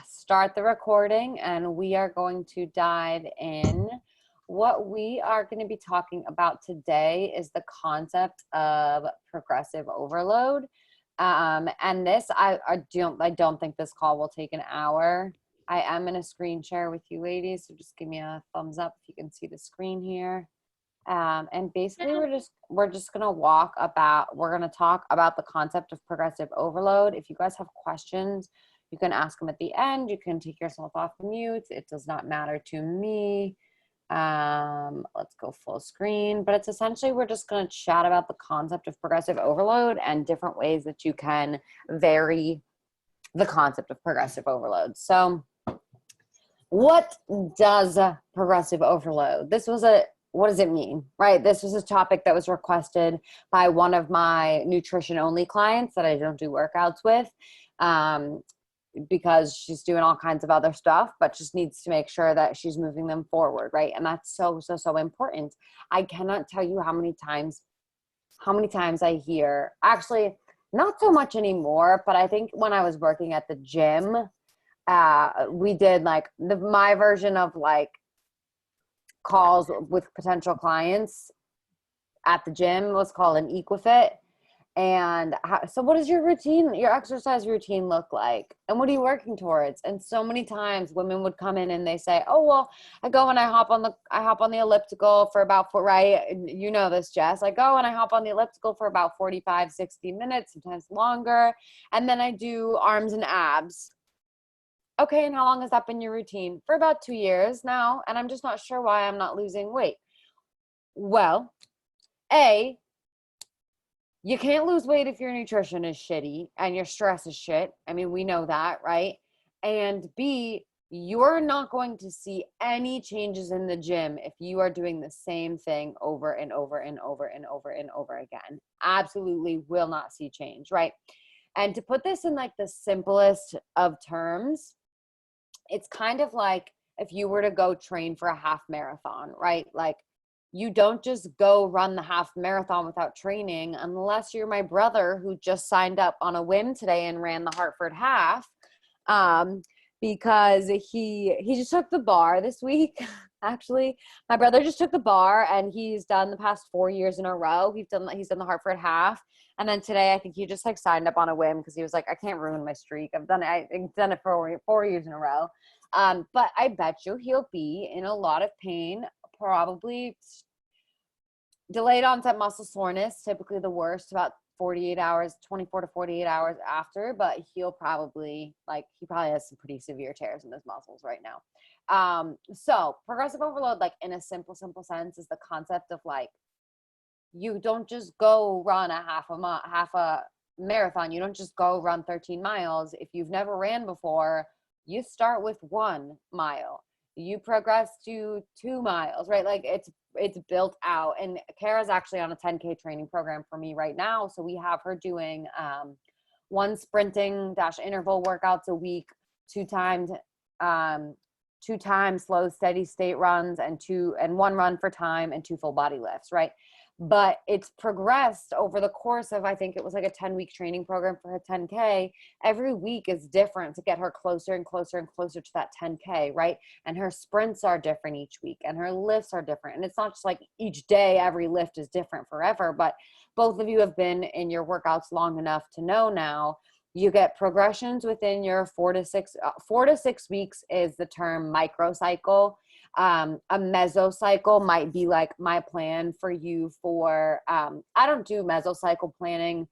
start the recording and we are going to dive in. What we are going to be talking about today is the concept of progressive overload. And this, I don't think this call will take an hour. I am going to screen share with you ladies, so just give me a thumbs up if you can see the screen here. And basically we're just gonna we're gonna talk about the concept of progressive overload. If you guys have questions, you can ask them at the end. You can take yourself off mute. It does not matter to me. Let's go full screen, but it's essentially, we're just gonna chat about the concept of progressive overload and different ways that you can vary the concept of progressive overload. So what does progressive overload? What does it mean, right? This was a topic that was requested by one of my nutrition only clients that I don't do workouts with, because she's doing all kinds of other stuff, but just needs to make sure that she's moving them forward, right? And that's so important. I cannot tell you how many times I hear, actually not so much anymore, but I think when I was working at the gym, we did like my version of like calls with potential clients at the gym was called an Equifit. And so what does your exercise routine look like? And what are you working towards? And so many times women would come in and they say, oh, well, I go and I hop on the elliptical for about right. You know this, Jess. I go and I hop on the elliptical for about 45, 60 minutes, sometimes longer. And then I do arms and abs. Okay, and how long has that been your routine? For about 2 years now, and I'm just not sure why I'm not losing weight. Well, A, you can't lose weight if your nutrition is shitty and your stress is shit. I mean, we know that, right? And B, you're not going to see any changes in the gym if you are doing the same thing over and over and over and over and over again. Absolutely will not see change, right? And to put this in like the simplest of terms, it's kind of like if you were to go train for a half marathon, right? Like you don't just go run the half marathon without training, unless you're my brother who just signed up on a whim today and ran the Hartford half, because he just took the bar this week. Actually, my brother just took the bar and he's done the past 4 years in a row. He's done the Hartford half. And then today, I think he just like signed up on a whim because he was like, I can't ruin my streak. I've done it for 4 years in a row. But I bet you he'll be in a lot of pain, probably delayed onset muscle soreness, typically the worst, about 48 hours, 24 to 48 hours after, but he probably has some pretty severe tears in his muscles right now. So progressive overload, like in a simple sense, is the concept of like, you don't just go run a half a marathon. You don't just go run 13 miles. If you've never ran before, you start with 1 mile. You progress to 2 miles, right? Like it's built out. And Kara's actually on a 10K training program for me right now. So we have her doing 1 sprinting - interval workouts a week, 2 times slow steady state runs, and 1 run for time, and 2 full body lifts, right? But it's progressed over the course of, I think it was like a 10-week training program for her 10K. Every week is different to get her closer and closer and closer to that 10K, right? And her sprints are different each week, and her lifts are different. And it's not just like each day, every lift is different forever, but both of you have been in your workouts long enough to know now you get progressions within your 4 to 6 weeks is the term microcycle. A mesocycle might be like my plan for you for, I don't do mesocycle planning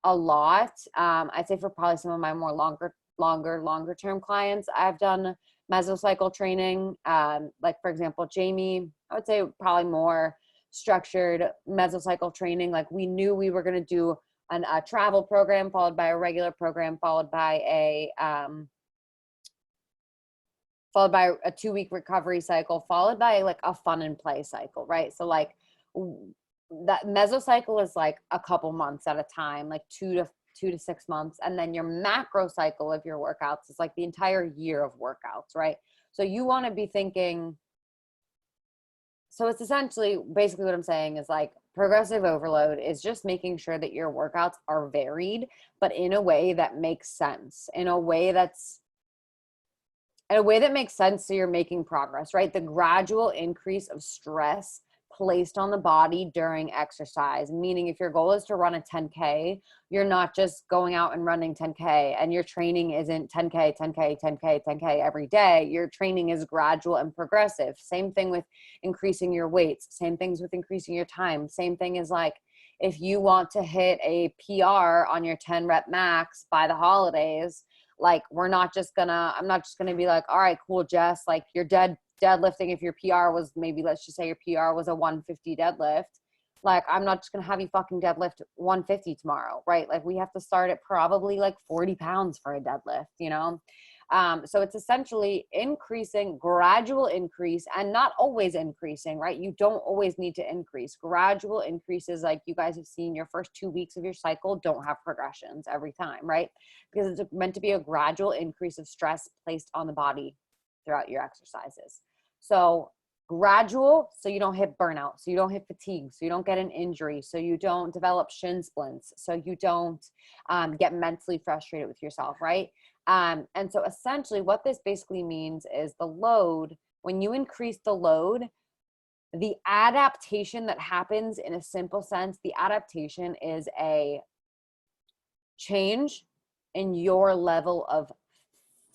a lot. I'd say for probably some of my more longer term clients, I've done mesocycle training. Like for example, Jamie, I would say probably more structured mesocycle training. Like we knew we were going to do a travel program followed by a regular program, followed by a 2-week recovery cycle, followed by like a fun and play cycle, right? So like that mesocycle is like a couple months at a time, like 2 to 6 months. And then your macro cycle of your workouts is like the entire year of workouts, right? So you want to be thinking, so it's essentially, basically what I'm saying is like progressive overload is just making sure that your workouts are varied, but in a way that makes sense, in a way that's in a way that makes sense so you're making progress, right? The gradual increase of stress placed on the body during exercise, meaning if your goal is to run a 10K, you're not just going out and running 10K and your training isn't 10K, 10K, 10K, 10K every day. Your training is gradual and progressive. Same thing with increasing your weights, same things with increasing your time. Same thing is like, if you want to hit a PR on your 10 rep max by the holidays, like I'm not just gonna be like, all right, cool, Jess, like you're deadlifting. If your PR was, maybe let's just say your PR was a 150 deadlift, like I'm not just gonna have you fucking deadlift 150 tomorrow, right? Like we have to start at probably like 40 pounds for a deadlift, you know? So it's essentially increasing, gradual increase, and not always increasing, right? You don't always need to increase. Gradual increases, like you guys have seen, your first 2 weeks of your cycle don't have progressions every time, right? Because it's meant to be a gradual increase of stress placed on the body throughout your exercises. So gradual, so you don't hit burnout, so you don't hit fatigue, so you don't get an injury, so you don't develop shin splints, so you don't get mentally frustrated with yourself, right? And so essentially what this basically means is the load, when you increase the load, the adaptation that happens, in a simple sense, the adaptation is a change in your level of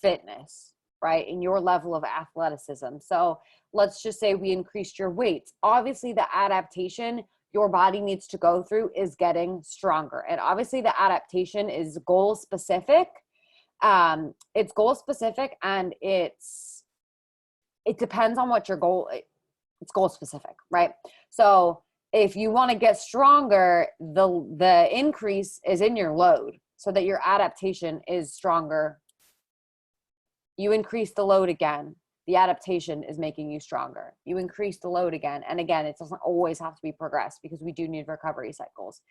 fitness, right? In your level of athleticism. So let's just say we increased your weights. Obviously, the adaptation your body needs to go through is getting stronger. And obviously, the adaptation is goal specific. It's goal specific, and it depends on what your goal. It's goal specific, right? So if you want to get stronger, the increase is in your load, so that your adaptation is stronger. You increase the load again, the adaptation is making you stronger. You increase the load again. And again, it doesn't always have to be progressed, because we do need recovery cycles.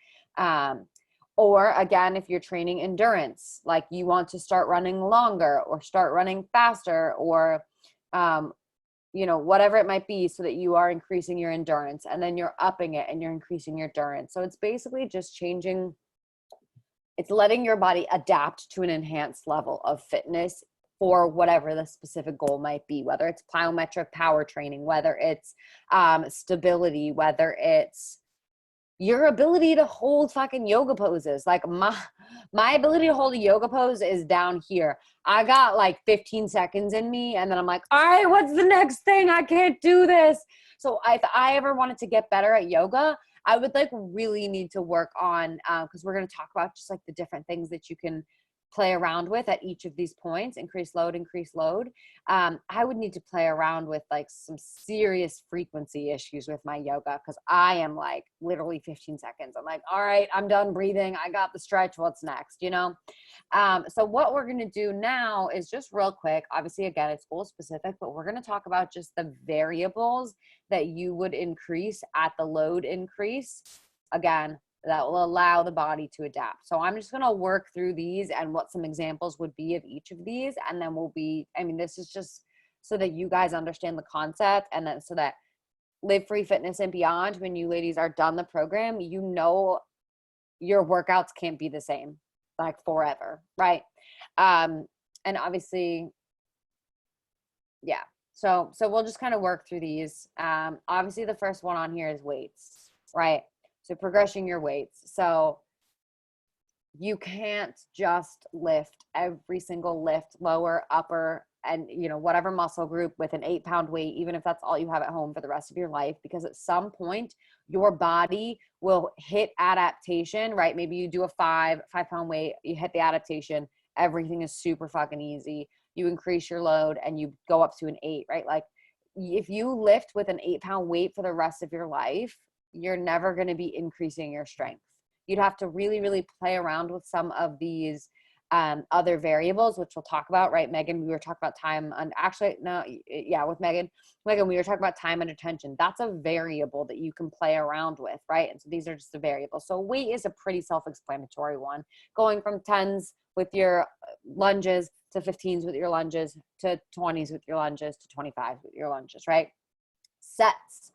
Or again, if you're training endurance, like you want to start running longer or start running faster, or, whatever it might be, so that you are increasing your endurance, and then you're upping it and you're increasing your endurance. So it's basically just changing. It's letting your body adapt to an enhanced level of fitness for whatever the specific goal might be, whether it's plyometric power training, whether it's stability, whether it's your ability to hold fucking yoga poses. Like my ability to hold a yoga pose is down here. I got like 15 seconds in me, and then I'm like, all right, what's the next thing? I can't do this. So if I ever wanted to get better at yoga, I would like really need to work on, because we're going to talk about just like the different things that you can play around with at each of these points. Increase load. I would need to play around with like some serious frequency issues with my yoga, because I am like literally 15 seconds. I'm like, all right, I'm done breathing. I got the stretch. What's next? So what we're going to do now is just real quick. Obviously, again, it's goal specific, but we're going to talk about just the variables that you would increase at the load increase. Again, that will allow the body to adapt. So I'm just going to work through these and what some examples would be of each of these. And then this is just so that you guys understand the concept, and then so that Live Free Fitness and Beyond, when you ladies are done the program, your workouts can't be the same like forever. Right. And obviously, yeah. So we'll just kind of work through these. Obviously the first one on here is weights, right? So progressing your weights. So you can't just lift every single lift, lower, upper, and whatever muscle group with an 8-pound weight, even if that's all you have at home for the rest of your life, because at some point your body will hit adaptation, right? Maybe you do a 5-pound weight, you hit the adaptation, everything is super fucking easy. You increase your load and you go up to an 8, right? Like if you lift with an 8-pound weight for the rest of your life, you're never going to be increasing your strength. You'd have to really, really play around with some of these other variables, which we'll talk about, right? Megan, we were talking about time, and actually, no, yeah, with Megan, we were talking about time and attention. That's a variable that you can play around with, right? And so these are just the variables. So weight is a pretty self-explanatory one, going from 10s with your lunges to 15s with your lunges to 20s with your lunges to 25s with your lunges, right? Sets.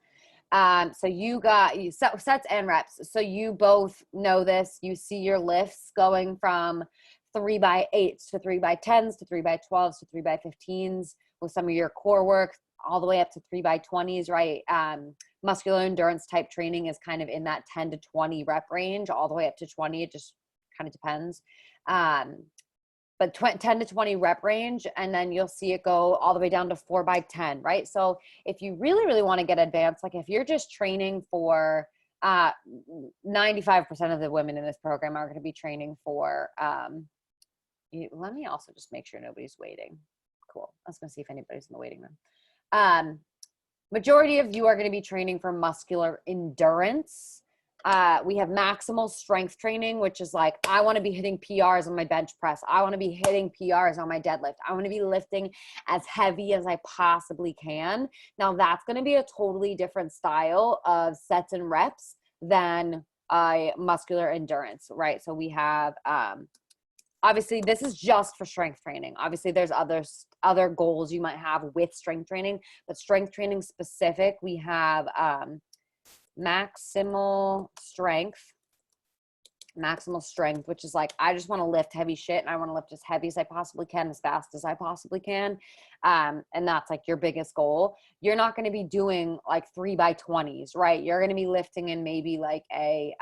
So you got sets and reps. So you both know this. You see your lifts going from 3x8s to 3x10s to 3x12s to 3x15s with some of your core work, all the way up to 3x20s, right? Muscular endurance type training is kind of in that 10 to 20 rep range, all the way up to 20. It just kind of depends. But 10 to 20 rep range, and then you'll see it go all the way down to 4x10, right? So if you really, really want to get advanced, like if you're just training for 95% of the women in this program are going to be training for, let me also just make sure nobody's waiting. Cool. I was going to see if anybody's in the waiting room. Majority of you are going to be training for muscular endurance. We have maximal strength training, which is like, I want to be hitting PRs on my bench press. I want to be hitting PRs on my deadlift. I want to be lifting as heavy as I possibly can. Now that's going to be a totally different style of sets and reps than muscular endurance, right? So we have, obviously this is just for strength training. Obviously there's other goals you might have with strength training, but strength training specific, we have, maximal strength, which is like, I just want to lift heavy shit and I want to lift as heavy as I possibly can, as fast as I possibly can. And that's like your biggest goal. You're not going to be doing like 3x20s, right? You're going to be lifting in maybe like a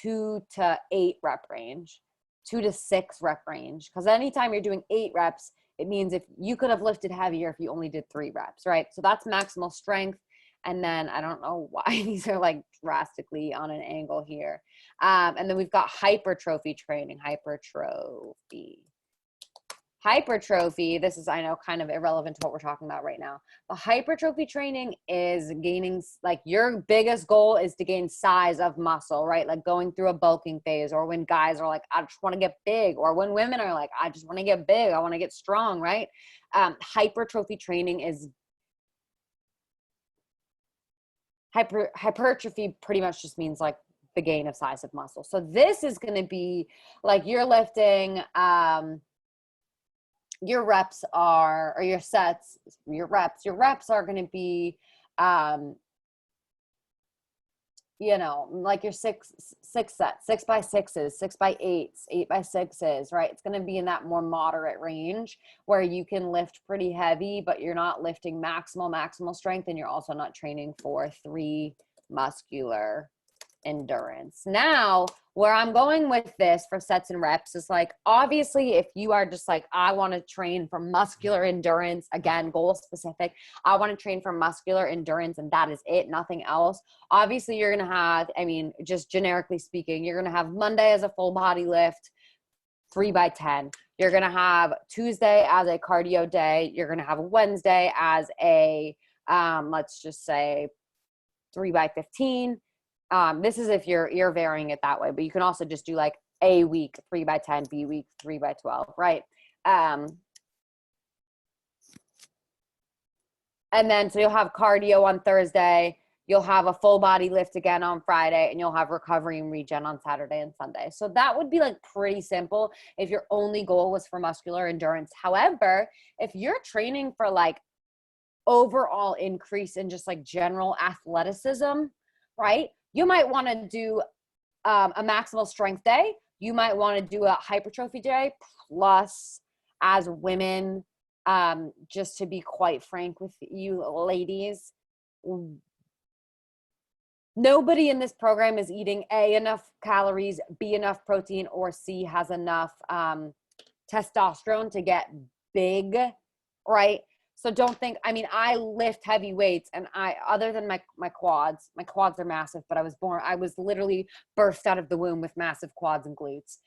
2 to 8 rep range, 2 to 6 rep range. Because anytime you're doing 8 reps, it means if you could have lifted heavier if you only did 3 reps, right? So that's maximal strength. And then I don't know why these are like drastically on an angle here. And then we've got hypertrophy training, hypertrophy. This is, I know, kind of irrelevant to what we're talking about right now. But hypertrophy training is gaining, like your biggest goal is to gain size of muscle, right? Like going through a bulking phase, or when guys are like, I just want to get big, or when women are like, I just want to get big, I want to get strong, right? Hypertrophy training is, hypertrophy pretty much just means like the gain of size of muscle. So this is going to be like you're lifting, your reps are, or your sets, your reps are going to be, you know, like your six sets, 6x6s, 6x8s, 8x6s, right? It's going to be in that more moderate range where you can lift pretty heavy, but you're not lifting maximal strength, and you're also not training for 3 muscular endurance. Now, where I'm going with this for sets and reps is like, obviously, if you are just like, I want to train for muscular endurance, again, goal specific, I want to train for muscular endurance and that is it, nothing else. Obviously, you're going to have, I mean, just generically speaking, you're going to have Monday as a full body lift, 3x10. You're going to have Tuesday as a cardio day. You're going to have Wednesday as a, let's just say 3x15. This is if you're varying it that way, but you can also just do like A week 3x10, B week 3x12, right? And then so you'll have cardio on Thursday, you'll have a full body lift again on Friday, and you'll have recovery and regen on Saturday and Sunday. So that would be like pretty simple if your only goal was for muscular endurance. However, if you're training for like overall increase in just like general athleticism, right? You might want to do a maximal strength day. You might want to do a hypertrophy day. Plus, as women, just to be quite frank with you ladies, nobody in this program is eating A, enough calories, B, enough protein, or C, has enough testosterone to get big, right? So don't think, I mean, I lift heavy weights, and other than my quads are massive, but I was literally birthed out of the womb with massive quads and glutes.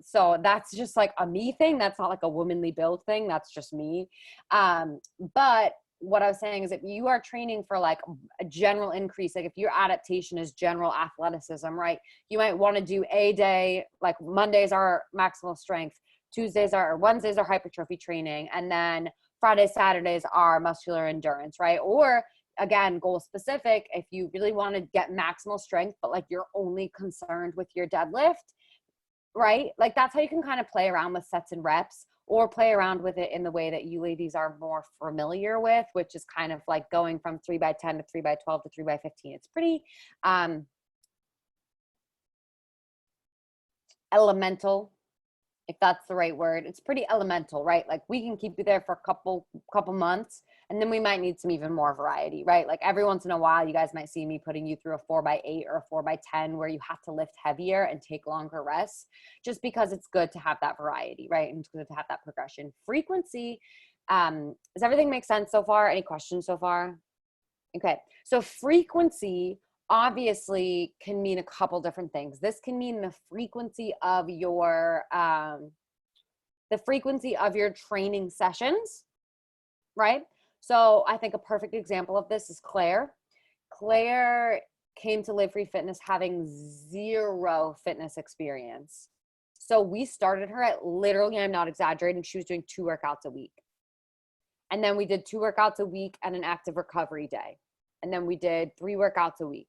So that's just like a me thing. That's not like a womanly build thing. That's just me. But what I was saying is if you are training for like a general increase, like if your adaptation is general athleticism, right? You might want to do a day, like Mondays are maximal strength, Wednesdays are hypertrophy training, and then Fridays, Saturdays are muscular endurance, right? Or again, goal specific, if you really want to get maximal strength, but like you're only concerned with your deadlift, right? Like that's how you can kind of play around with sets and reps, or play around with it in the way that you ladies are more familiar with, which is kind of like going from 3x10 to 3x12 to 3x15. It's pretty, elemental, if that's the right word. It's pretty elemental, right? Like we can keep you there for a couple months, and then we might need some even more variety, right? Like every once in a while, you guys might see me putting you through a 4x8 or a 4x10 where you have to lift heavier and take longer rests, just because it's good to have that variety, right? And it's good to have that progression. Frequency, does everything make sense so far? Any questions so far? Okay, so frequency obviously can mean a couple different things. This can mean the frequency of your training sessions, right? So I think a perfect example of this is Claire. Claire came to Live Free Fitness having 0 fitness experience. So we started her at, literally, I'm not exaggerating, she was doing 2 workouts a week. And then we did 2 workouts a week and an active recovery day. And then we did 3 workouts a week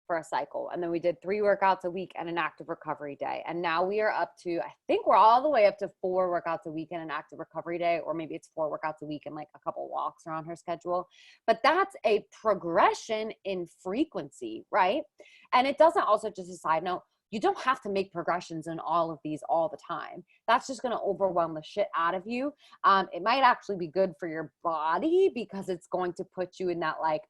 for a cycle. And then we did 3 workouts a week and an active recovery day. And now we are up to, I think we're all the way up to 4 workouts a week and an active recovery day, or maybe it's 4 workouts a week and like a couple walks around her schedule. But that's a progression in frequency, right? And it doesn't, also just a side note, you don't have to make progressions in all of these all the time. That's just going to overwhelm the shit out of you. It might actually be good for your body because it's going to put you in that like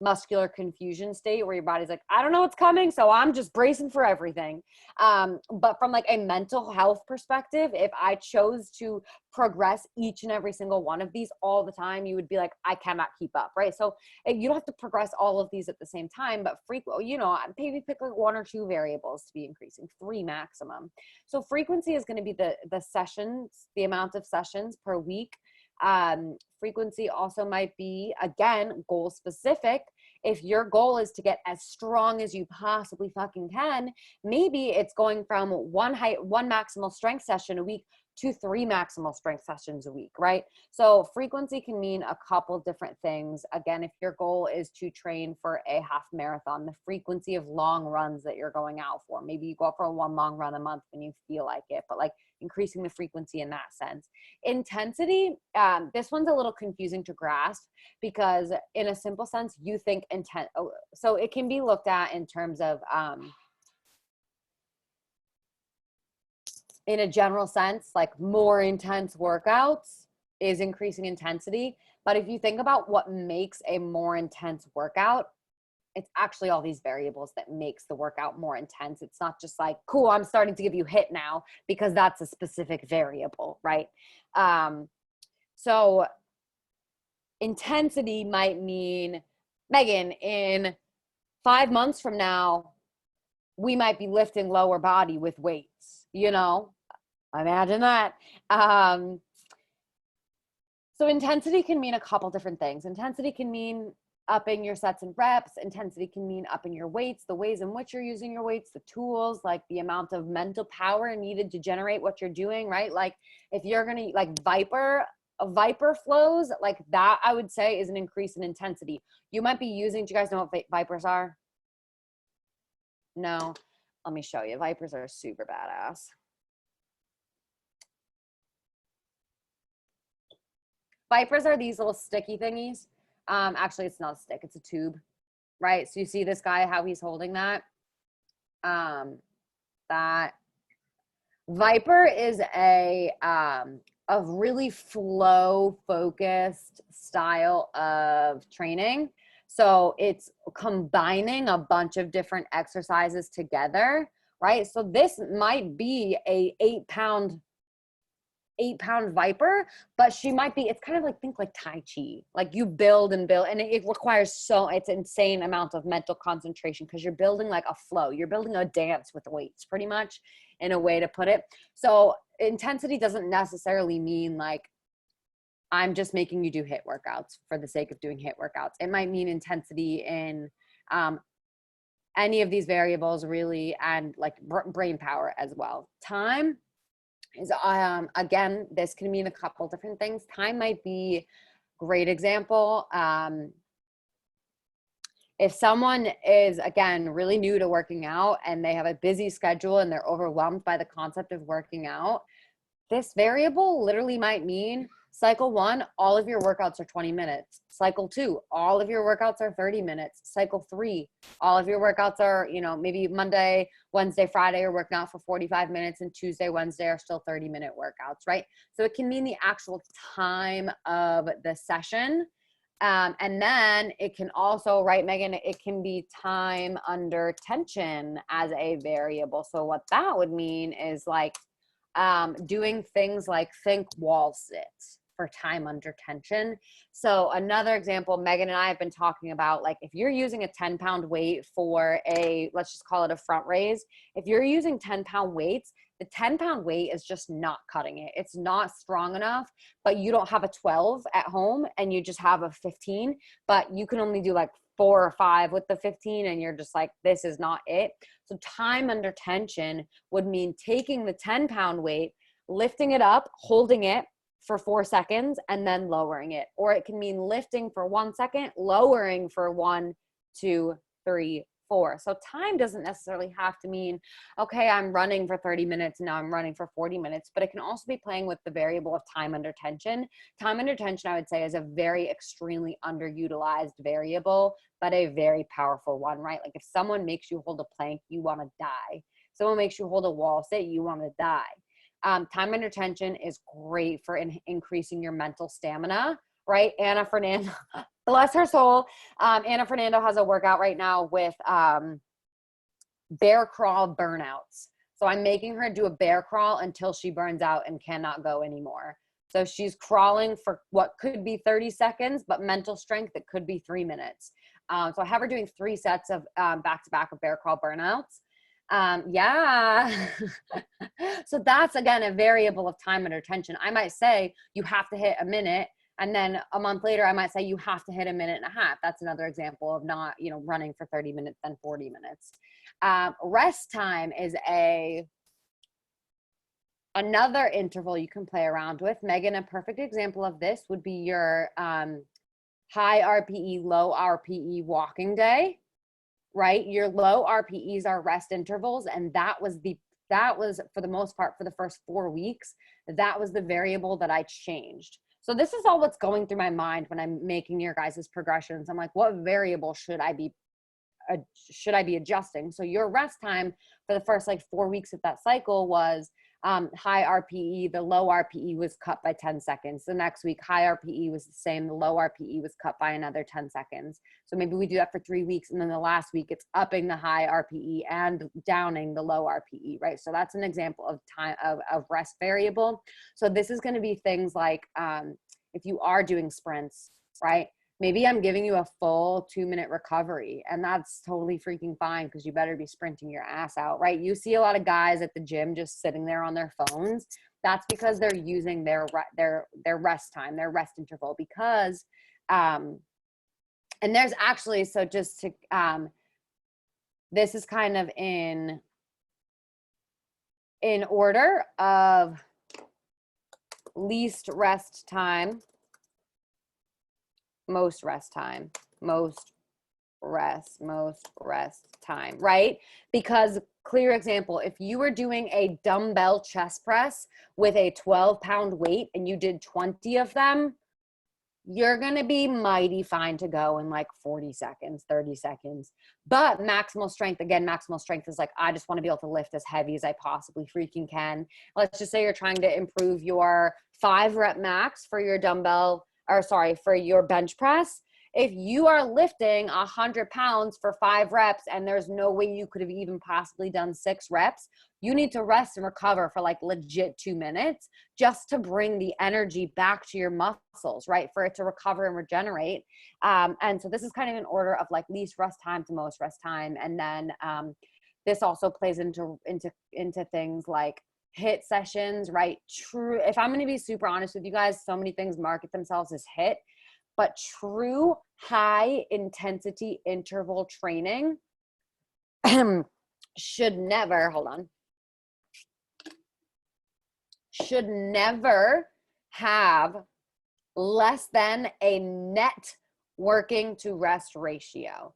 muscular confusion state where your body's like, I don't know what's coming, so I'm just bracing for everything. But from like a mental health perspective, if I chose to progress each and every single one of these all the time, you would be like, I cannot keep up, right? So you don't have to progress all of these at the same time, but maybe pick like 1 or 2 variables to be increasing, 3 maximum. So frequency is going to be the sessions, the amount of sessions per week. Frequency also might be, again, goal specific. If your goal is to get as strong as you possibly fucking can, maybe it's going from 1 maximal strength session a week to 3 maximal strength sessions a week, right? So frequency can mean a couple different things. Again, if your goal is to train for a half marathon, the frequency of long runs that you're going out for, maybe you go out for 1 long run a month when you feel like it, but like increasing the frequency in that sense. Intensity, this one's a little confusing to grasp because in a simple sense, you think intent. So it can be looked at in terms of, in a general sense, like more intense workouts is increasing intensity. But if you think about what makes a more intense workout, it's actually all these variables that makes the workout more intense. It's not just like, cool, I'm starting to give you HIIT now, because that's a specific variable, right? So intensity might mean, Megan, in 5 months from now, we might be lifting lower body with weights, imagine that. So intensity can mean a couple different things. Intensity can mean upping your sets and reps. Intensity can mean upping your weights, the ways in which you're using your weights, the tools, like the amount of mental power needed to generate what you're doing, right? Like if you're going to, like Viper flows, like that, I would say is an increase in intensity. You might be using, do you guys know what Vipers are? No, let me show you. Vipers are super badass. Vipers are these little sticky thingies. Actually, it's not a stick, it's a tube, right? So you see this guy, how he's holding that? That Viper is a really flow focused style of training. So it's combining a bunch of different exercises together, right? So this might be a 8-pound Viper, but she might be, it's kind of like, think like Tai Chi, like you build and build, and it requires it's insane amount of mental concentration because you're building like a flow, you're building a dance with weights, pretty much, in a way to put it. So intensity doesn't necessarily mean like I'm just making you do HIIT workouts for the sake of doing HIIT workouts. It might mean intensity in any of these variables really, and like brain power as well. Time is, again, this can mean a couple different things. Time might be a great example. If someone is, again, really new to working out and they have a busy schedule and they're overwhelmed by the concept of working out, this variable literally might mean Cycle 1, all of your workouts are 20 minutes. Cycle 2, all of your workouts are 30 minutes. Cycle 3, all of your workouts are, you know, maybe Monday, Wednesday, Friday are working out for 45 minutes, and Tuesday, Wednesday are still 30-minute workouts, right? So it can mean the actual time of the session. And then it can also, right, Megan, it can be time under tension as a variable. So what that would mean is like doing things like think wall sit for time under tension. So another example, Megan and I have been talking about, like if you're using a 10-pound weight for a, let's just call it a front raise, if you're using 10-pound weights, the 10-pound weight is just not cutting it. It's not strong enough, but you don't have a 12 at home and you just have a 15, but you can only do like 4 or 5 with the 15 and you're just like, this is not it. So time under tension would mean taking the 10-pound weight, lifting it up, holding it for 4 seconds, and then lowering it. Or it can mean lifting for 1 second, lowering for 1, 2, 3, 4. So time doesn't necessarily have to mean, okay, I'm running for 30 minutes, now I'm running for 40 minutes, but it can also be playing with the variable of time under tension. Time under tension, I would say, is a very extremely underutilized variable, but a very powerful one, right? Like if someone makes you hold a plank, you want to die. Someone makes you hold a wall sit, you want to die. Time under tension is great for increasing your mental stamina, right? Anna Fernando, bless her soul. Anna Fernando has a workout right now with bear crawl burnouts. So I'm making her do a bear crawl until she burns out and cannot go anymore. So she's crawling for what could be 30 seconds, but mental strength, it could be 3 minutes. So I have her doing 3 sets of back-to-back of bear crawl burnouts. Yeah. So that's, again, a variable of time under tension. I might say you have to hit a minute, and then a month later, I might say you have to hit a minute and a half. That's another example of not, you know, running for 30 minutes, then 40 minutes. Rest time is another interval you can play around with. Megan, a perfect example of this would be your high RPE, low RPE walking day, right? Your low RPEs are rest intervals, and that was for the most part for the first 4 weeks, that was the variable that I changed. So this is all what's going through my mind when I'm making your guys' progressions. I'm like, what variable should I be adjusting? So your rest time for the first like 4 weeks of that cycle was high RPE. The low RPE was cut by 10 seconds. The next week, high RPE was the same. The low RPE was cut by another 10 seconds. So maybe we do that for 3 weeks. And then the last week, it's upping the high RPE and downing the low RPE, right? So that's an example of time of rest variable. So this is going to be things like if you are doing sprints, right? Maybe I'm giving you a full 2-minute recovery, and that's totally freaking fine because you better be sprinting your ass out, right? You see a lot of guys at the gym just sitting there on their phones. That's because they're using their rest time, their rest interval, because, and there's actually, so just to, this is kind of in order of least rest time, most rest time, most rest time, right? Because clear example, if you were doing a dumbbell chest press with a 12-pound weight and you did 20 of them, you're going to be mighty fine to go in like 40 seconds, 30 seconds. But maximal strength, again, maximal strength is like, I just want to be able to lift as heavy as I possibly freaking can. Let's just say you're trying to improve your 5-rep max for your dumbbell, or sorry, for your bench press. If you are lifting 100 pounds for 5 reps and there's no way you could have even possibly done 6 reps, you need to rest and recover for like legit 2 minutes just to bring the energy back to your muscles, right? For it to recover and regenerate. And so this is kind of an order of like least rest time to most rest time. And then this also plays into things like HIIT sessions, right? True. If I'm going to be super honest with you guys, so many things market themselves as HIIT, but true high intensity interval training should never have less than a net working to rest ratio.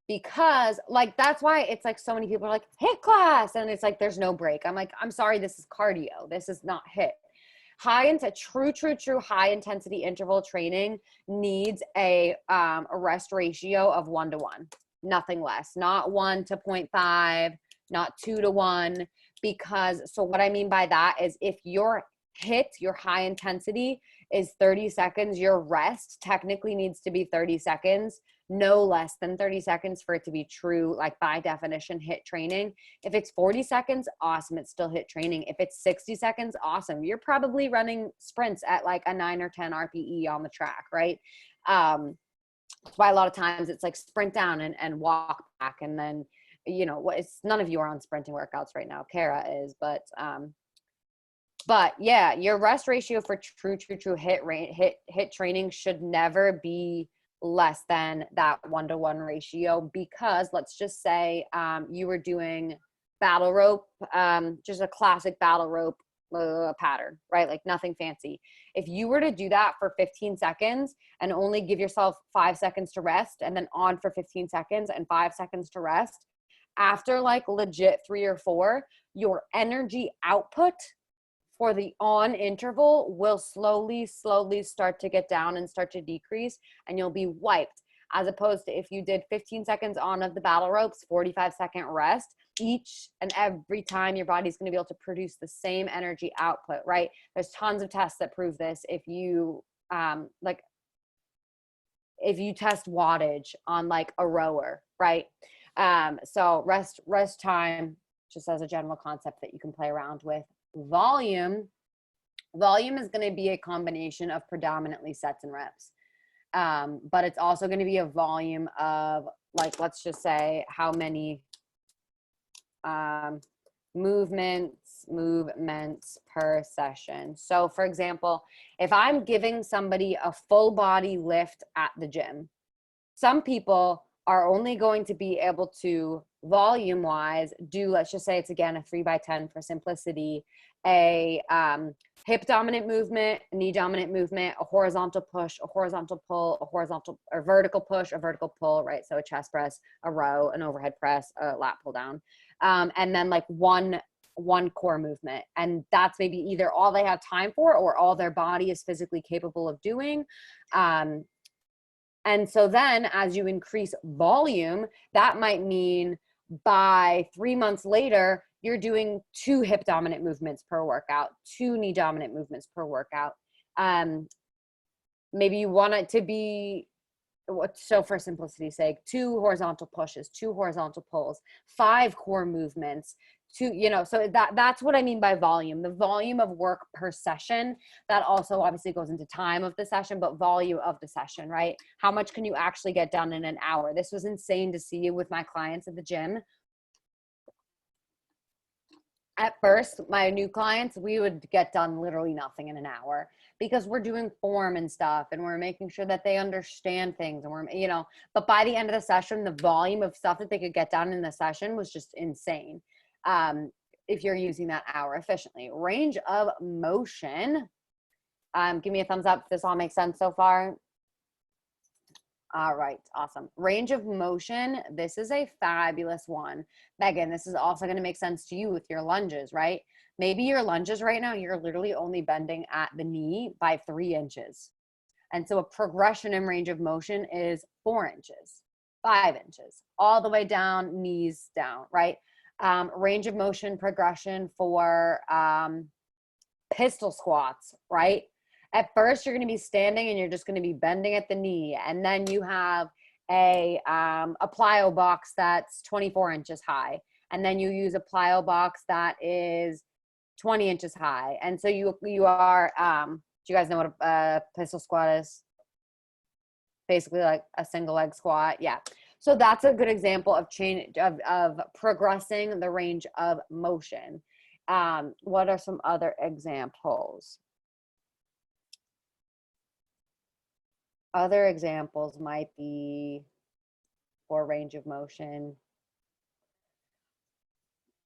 Because like, that's why it's like so many people are like HIIT class and it's like there's no break. I'm like, I'm sorry, this is cardio, this is not HIIT. True high intensity interval training needs a rest ratio of 1-to-1, nothing less, not 1-to-0.5, not 2-to-1, because, so what I mean by that is if your high intensity is 30 seconds, your rest technically needs to be 30 seconds, no less than 30 seconds for it to be true, like by definition, HIIT training. If it's 40 seconds, awesome, it's still HIIT training. If it's 60 seconds, awesome. You're probably running sprints at like a 9 or 10 RPE on the track, right? That's why a lot of times it's like sprint down and walk back, and then, you know, it's, none of you are on sprinting workouts right now. Kara is, but yeah, your rest ratio for true HIIT training should never be less than that 1-to-1 ratio, because let's just say you were doing battle rope, just a classic battle rope pattern, right? Like nothing fancy. If you were to do that for 15 seconds and only give yourself 5 seconds to rest, and then on for 15 seconds and 5 seconds to rest, after like legit 3 or 4, your energy output for the on interval will slowly start to get down and start to decrease, and you'll be wiped. As opposed to if you did 15 seconds on of the battle ropes, 45-second rest, each and every time your body's going to be able to produce the same energy output, right? There's tons of tests that prove this. If you if you test wattage on like a rower, right? So rest time, just as a general concept that you can play around with. Volume is going to be a combination of predominantly sets and reps, but it's also going to be a volume of, like, let's just say how many movements per session. So for example, if I'm giving somebody a full body lift at the gym, some people are only going to be able to volume wise do, let's just say it's again a 3x10 for simplicity, a hip dominant movement, knee dominant movement, a horizontal push, a horizontal pull, a horizontal or vertical push, a vertical pull, right? So a chest press, a row, an overhead press, a lat pull down, and then like one core movement. And that's maybe either all they have time for or all their body is physically capable of doing. And so then as you increase volume, that might mean by 3 months later, you're doing 2 hip dominant movements per workout, 2 knee dominant movements per workout. Maybe you want it to be, so for simplicity's sake, 2 horizontal pushes, 2 horizontal pulls, 5 core movements, 2, you know, so that's what I mean by volume. The volume of work per session, that also obviously goes into time of the session, but volume of the session, right? How much can you actually get done in an hour? This was insane to see with my clients at the gym. At first, my new clients, we would get done literally nothing in an hour because we're doing form and stuff and we're making sure that they understand things, and we're, you know, but by the end of the session, the volume of stuff that they could get done in the session was just insane. If you're using that hour efficiently. Range of motion. Give me a thumbs up if this all makes sense so far. All right, awesome. Range of motion, this is a fabulous one. Megan, this is also going to make sense to you with your lunges, right? Maybe your lunges right now, you're literally only bending at the knee by 3 inches. And so a progression in range of motion is 4 inches, 5 inches, all the way down, knees down, right? Range of motion progression for pistol squats, right? At first, you're going to be standing and you're just going to be bending at the knee. And then you have a plyo box that's 24 inches high. And then you use a plyo box that is 20 inches high. And so you are, do you guys know what a pistol squat is? Basically like a single leg squat. Yeah. So that's a good example of of progressing the range of motion. What are some other examples? Other examples might be for range of motion.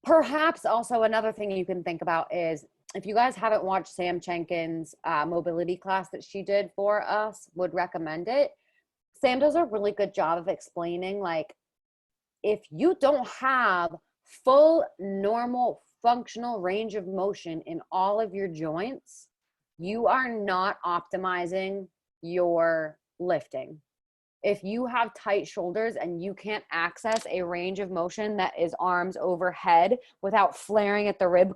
Perhaps also another thing you can think about is, if you guys haven't watched Sam Chenkin's mobility class that she did for us, would recommend it. Sam does a really good job of explaining, like, if you don't have full normal functional range of motion in all of your joints, you are not optimizing your lifting. If you have tight shoulders and you can't access a range of motion that is arms overhead without flaring at the rib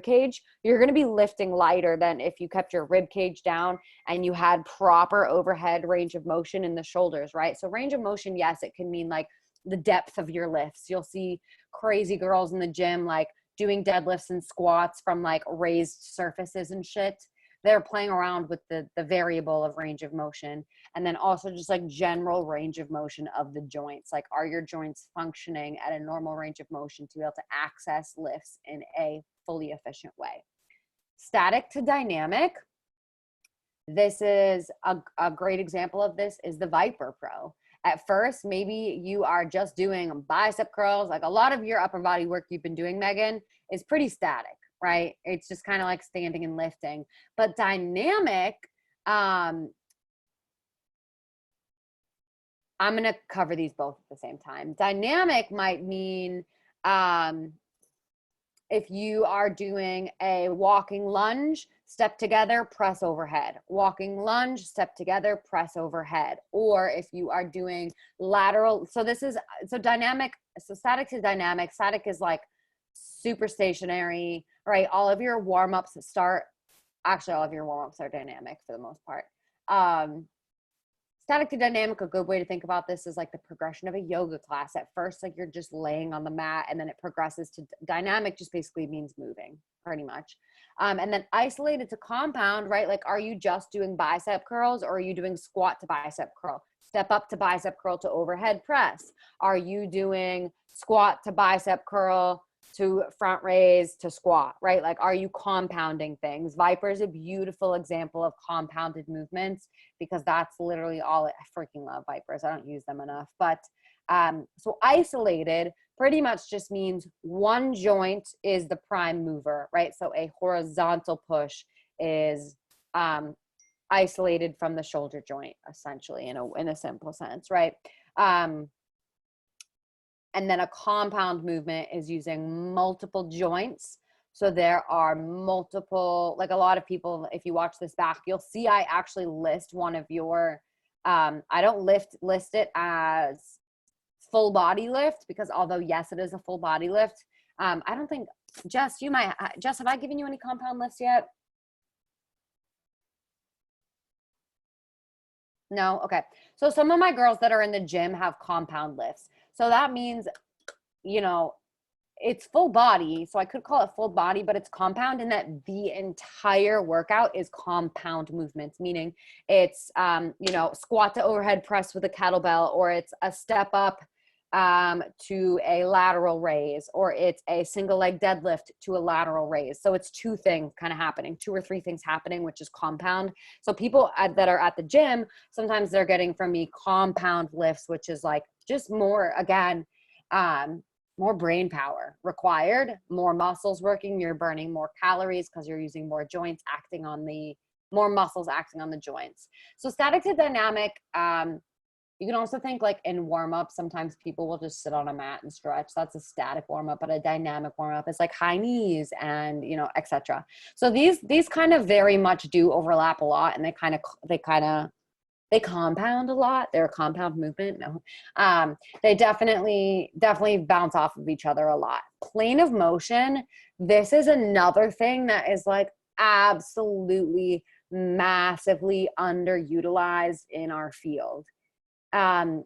cage, you're going to be lifting lighter than if you kept your rib cage down and you had proper overhead range of motion in the shoulders, right? So range of motion, yes, it can mean like the depth of your lifts. You'll see crazy girls in the gym like doing deadlifts and squats from like raised surfaces and shit. They're playing around with the variable of range of motion, and then also just like general range of motion of the joints. Like, are your joints functioning at a normal range of motion to be able to access lifts in a fully efficient way? Static to dynamic. This is a great example of this is the Viper Pro. At first, maybe you are just doing bicep curls. Like a lot of your upper body work you've been doing, Megan, is pretty static, right? It's just kind of like standing and lifting. But dynamic, I'm going to cover these both at the same time. Dynamic might mean if you are doing a walking lunge, step together, press overhead. Walking lunge, step together, press overhead. Or if you are doing lateral, so dynamic, so static to dynamic. Static is like super stationary, right? All of your warm-ups all of your warm-ups are dynamic for the most part. Static to dynamic, a good way to think about this is like the progression of a yoga class. At first, like you're just laying on the mat, and then it progresses to dynamic, just basically means moving pretty much. And then isolated to compound, right? Like, are you just doing bicep curls, or are you doing squat to bicep curl? Step up to bicep curl to overhead press. Are you doing squat to bicep curl to front raise to squat, right? Like, are you compounding things? Viper is a beautiful example of compounded movements because that's literally all. I freaking love Vipers. I don't use them enough. But so isolated pretty much just means one joint is the prime mover, right? So a horizontal push is isolated from the shoulder joint, essentially, in a simple sense, right? And then a compound movement is using multiple joints. So there are multiple, like a lot of people, if you watch this back, you'll see I actually list one of your, I don't list it as full body lift because although yes, it is a full body lift. I don't think, Jess, have I given you any compound lifts yet? No? Okay. So some of my girls that are in the gym have compound lifts. So that means, it's full body. So I could call it full body, but it's compound in that the entire workout is compound movements, meaning it's, squat to overhead press with a kettlebell, or it's a step up to a lateral raise, or it's a single leg deadlift to a lateral raise. So it's two things kind of happening, 2 or 3 things happening, which is compound. So people that are at the gym, sometimes they're getting from me compound lifts, which is like just more, again, more brain power required, more muscles working, you're burning more calories because you're using more joints acting on more muscles acting on the joints. So static to dynamic, you can also think like in warm-up, sometimes people will just sit on a mat and stretch. That's a static warm-up, but a dynamic warm-up is like high knees and, etc. So these kind of very much do overlap a lot, and they compound a lot. They're a compound movement. No, they definitely bounce off of each other a lot. Plane of motion. This is another thing that is like absolutely massively underutilized in our field. A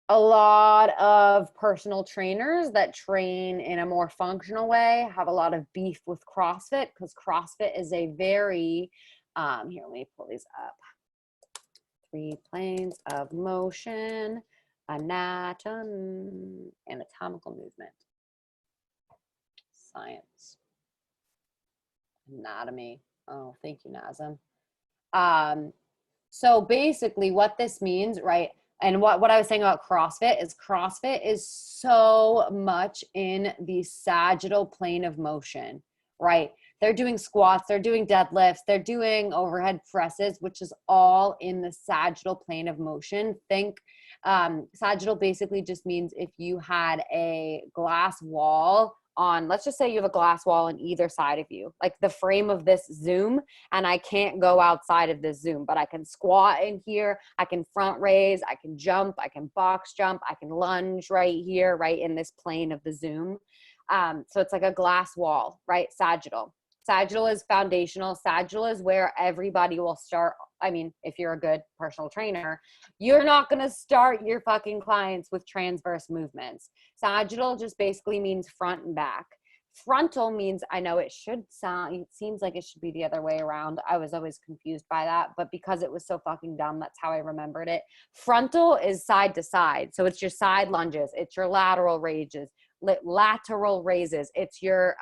lot of personal trainers that train in a more functional way have a lot of beef with CrossFit because CrossFit is a very, here, let me pull these up. 3 planes of motion, anatomical movement, science, anatomy. Oh, thank you, Nazem. So basically what this means, right, and what I was saying about CrossFit is so much in the sagittal plane of motion, right? They're doing squats, they're doing deadlifts, they're doing overhead presses, which is all in the sagittal plane of motion. Think sagittal basically just means if you had a glass wall on, let's just say you have a glass wall on either side of you, like the frame of this Zoom, and I can't go outside of this Zoom, but I can squat in here, I can front raise, I can jump, I can box jump, I can lunge right here, right in this plane of the Zoom. So it's like a glass wall, right? Sagittal. Sagittal is foundational. Sagittal is where everybody will start. I mean, if you're a good personal trainer, you're not going to start your fucking clients with transverse movements. Sagittal just basically means front and back. Frontal means, I know it should sound, it seems like it should be the other way around. I was always confused by that, but because it was so fucking dumb, that's how I remembered it. Frontal is side to side. So it's your side lunges. It's your lateral raises. It's your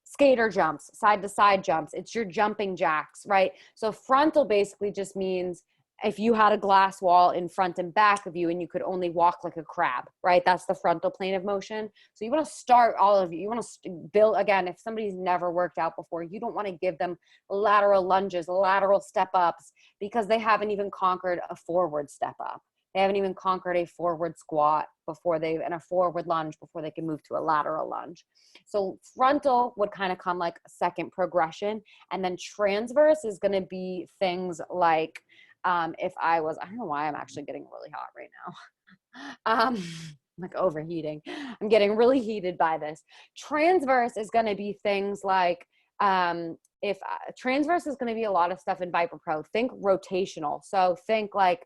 skater jumps, side to side jumps. It's your jumping jacks, right? So frontal basically just means if you had a glass wall in front and back of you and you could only walk like a crab, right? That's the frontal plane of motion. So you want to start all of you want to build, again, if somebody's never worked out before, you don't want to give them lateral lunges, lateral step ups, because they haven't even conquered a forward step up. They haven't even conquered a forward squat and a forward lunge before they can move to a lateral lunge. So frontal would kind of come like a second progression. And then transverse is going to be things like, I don't know why I'm actually getting really hot right now. I'm like overheating. I'm getting really heated by this. Transverse is going to be things like, transverse is going to be a lot of stuff in Viper Pro. Think rotational. So think like,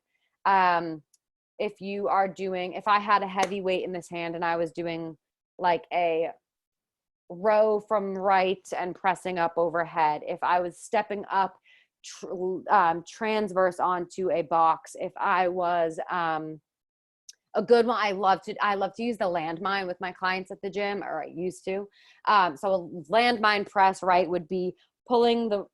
if I had a heavy weight in this hand and I was doing like a row from right and pressing up overhead, if I was stepping up transverse onto a box, if I was a good one, I love to use the landmine with my clients at the gym, or I used to. So a landmine press, right, would be pulling the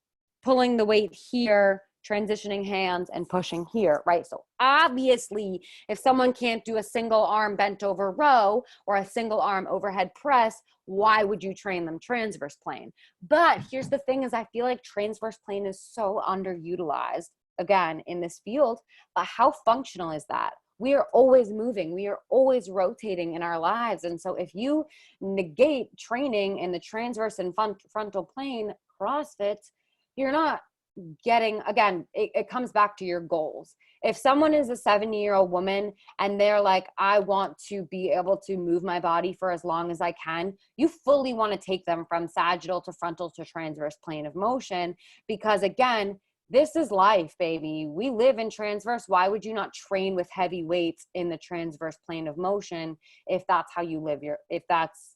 weight here, transitioning hands and pushing here, right? So obviously, if someone can't do a single arm bent over row or a single arm overhead press, why would you train them transverse plane? But here's the thing is I feel like transverse plane is so underutilized, again, in this field, but how functional is that? We are always moving. We are always rotating in our lives. And so if you negate training in the transverse and frontal plane CrossFit, you're not getting, again, it comes back to your goals. If someone is a 70-year-old woman and they're like, I want to be able to move my body for as long as I can, you fully want to take them from sagittal to frontal to transverse plane of motion, because again, this is life, baby. We live in transverse. Why would you not train with heavy weights in the transverse plane of motion if that's how you live if that's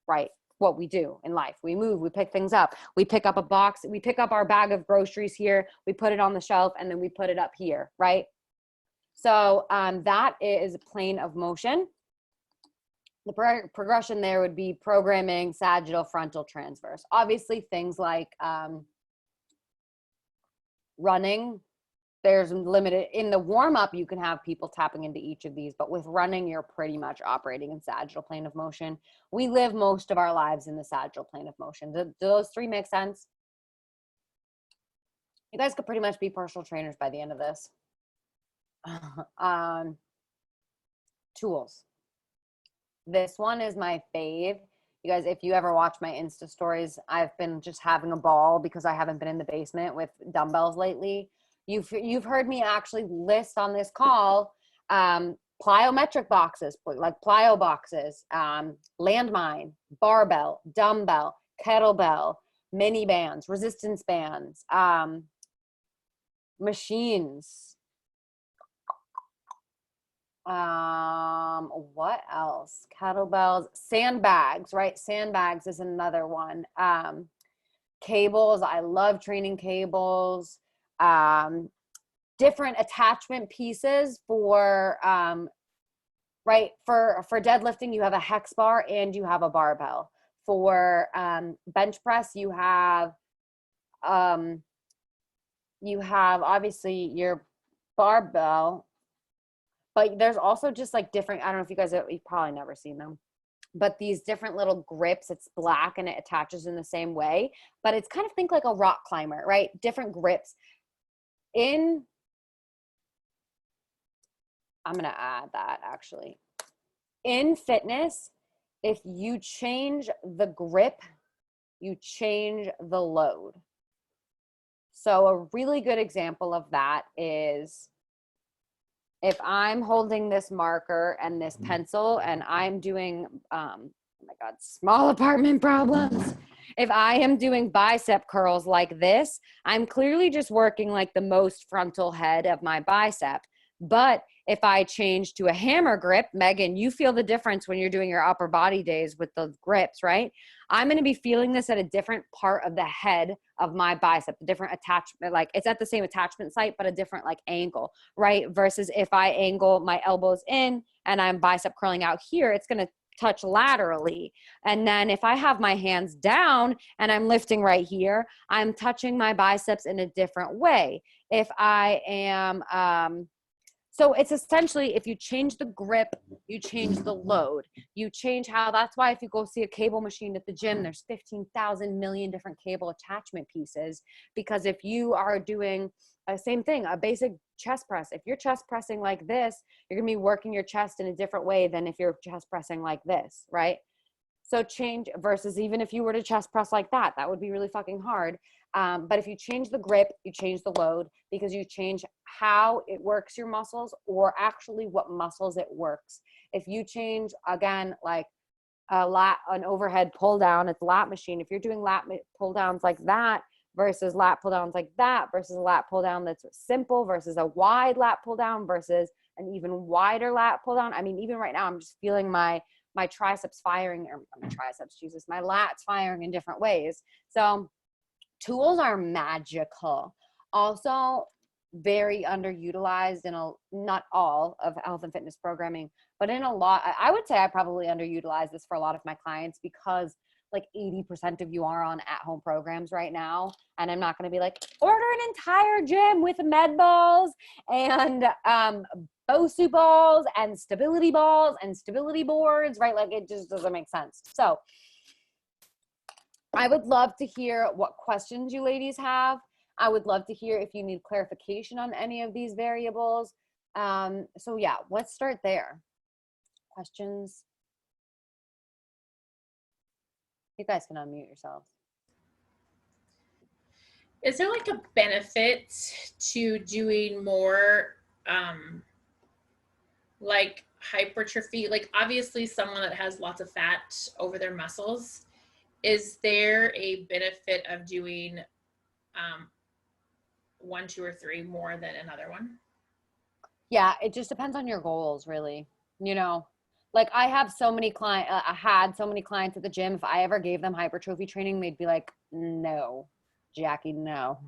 right? What we do in life. We move, we pick things up. We pick up a box, we pick up our bag of groceries here, we put it on the shelf, and then we put it up here, right? So that is a plane of motion. The progression there would be programming, sagittal, frontal, transverse. Obviously things like running, there's limited in the warm-up. You can have people tapping into each of these, but with running, you're pretty much operating in sagittal plane of motion. We live most of our lives in the sagittal plane of motion. Do those three make sense? You guys could pretty much be personal trainers by the end of this. Tools. This one is my fave. You guys, if you ever watch my Insta stories, I've been just having a ball because I haven't been in the basement with dumbbells lately. You've heard me actually list on this call plyometric boxes, like plyo boxes, landmine, barbell, dumbbell, kettlebell, mini bands, resistance bands, machines. What else? Kettlebells, sandbags, right? Sandbags is another one. Cables. I love training cables. Different attachment pieces for, right. For deadlifting, you have a hex bar and you have a barbell. For, bench press, you have obviously your barbell, but there's also just like different, I don't know if you guys you've probably never seen them, but these different little grips. It's black and it attaches in the same way, but it's kind of think like a rock climber, right? Different grips. I'm going to add that actually. in fitness, if you change the grip, you change the load. So a really good example of that is if I'm holding this marker and this pencil and I'm doing, oh my God, small apartment problems. If I am doing bicep curls like this, I'm clearly just working like the most frontal head of my bicep. But if I change to a hammer grip, Megan, you feel the difference when you're doing your upper body days with the grips, right? I'm going to be feeling this at a different part of the head of my bicep, a different attachment, like it's at the same attachment site, but a different like angle, right? Versus if I angle my elbows in and I'm bicep curling out here, it's going to touch laterally. And then if I have my hands down and I'm lifting right here, I'm touching my biceps in a different way. If I am, so it's essentially, if you change the grip, you change the load. You change how, that's why if you go see a cable machine at the gym, there's 15,000 million different cable attachment pieces. Because if you are doing a same thing, a basic chest press, if you're chest pressing like this, you're gonna be working your chest in a different way than if you're chest pressing like this, right? So change versus even if you were to chest press like that, that would be really fucking hard. But if you change the grip, you change the load because you change how it works your muscles or actually what muscles it works. If you change, again, like an overhead pull down, it's lat machine. If you're doing lat pull downs like that versus lat pull downs like that versus a lat pull down that's simple versus a wide lat pull down versus an even wider lat pull down. I mean, even right now, I'm just feeling my triceps firing, or my triceps, Jesus, my lats firing in different ways. So tools are magical. Also very underutilized in not all of health and fitness programming, but in a lot, I would say I probably underutilize this for a lot of my clients because like 80% of you are on at-home programs right now. And I'm not going to be like, order an entire gym with med balls and BOSU balls and stability boards, right? Like it just doesn't make sense. So I would love to hear what questions you ladies have. I would love to hear if you need clarification on any of these variables. So yeah, let's start there. Questions? You guys can unmute yourselves. Is there like a benefit to doing more like hypertrophy? Like obviously someone that has lots of fat over their muscles, is there a benefit of doing 1, 2, or 3 more than another one? Yeah, it just depends on your goals, really. You know, like I have so many clients, I had so many clients at the gym. If I ever gave them hypertrophy training, they'd be like, no, Jackie, no.